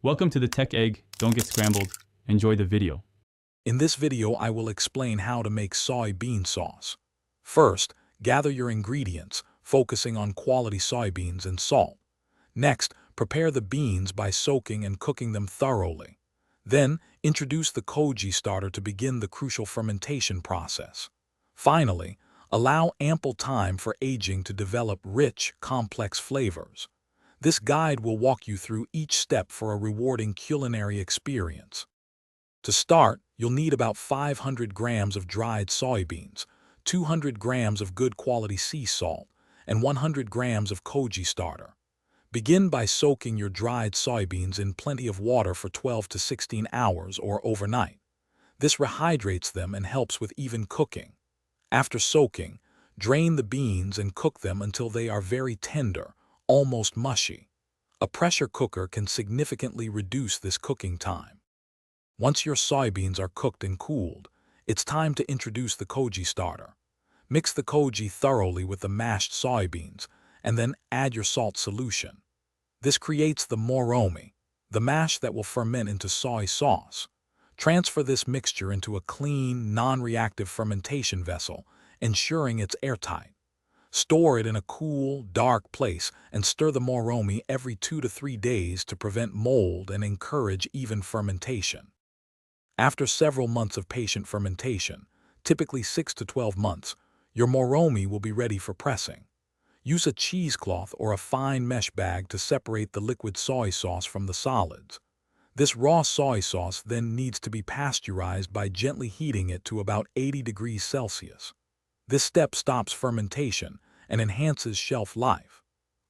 Welcome to the Tech Egg. Don't get scrambled. Enjoy the video. In this video, I will explain how to make soybean sauce. First, gather your ingredients, focusing on quality soybeans and salt. Next, prepare the beans by soaking and cooking them thoroughly. Then, introduce the koji starter to begin the crucial fermentation process. Finally, allow ample time for aging to develop rich, complex flavors. This guide will walk you through each step for a rewarding culinary experience. To start, you'll need about 500 grams of dried soybeans, 200 grams of good quality sea salt, and 100 grams of koji starter. Begin by soaking your dried soybeans in plenty of water for 12 to 16 hours or overnight. This rehydrates them and helps with even cooking. After soaking, drain the beans and cook them until they are very tender, almost mushy. A pressure cooker can significantly reduce this cooking time. Once your soybeans are cooked and cooled, it's time to introduce the koji starter. Mix the koji thoroughly with the mashed soybeans, and then add your salt solution. This creates the moromi, the mash that will ferment into soy sauce. Transfer this mixture into a clean, non-reactive fermentation vessel, ensuring it's airtight. Store it in a cool, dark place and stir the moromi every 2 to 3 days to prevent mold and encourage even fermentation. After several months of patient fermentation, typically 6 to 12 months, your moromi will be ready for pressing. Use a cheesecloth or a fine mesh bag to separate the liquid soy sauce from the solids. This raw soy sauce then needs to be pasteurized by gently heating it to about 80 degrees Celsius. This step stops fermentation and enhances shelf life.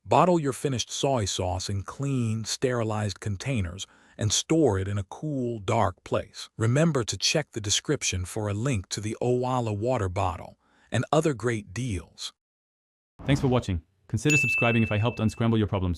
Bottle your finished soy sauce in clean, sterilized containers and store it in a cool, dark place. Remember to check the description for a link to the Owala water bottle and other great deals. Thanks for watching. Consider subscribing if I helped unscramble your problems.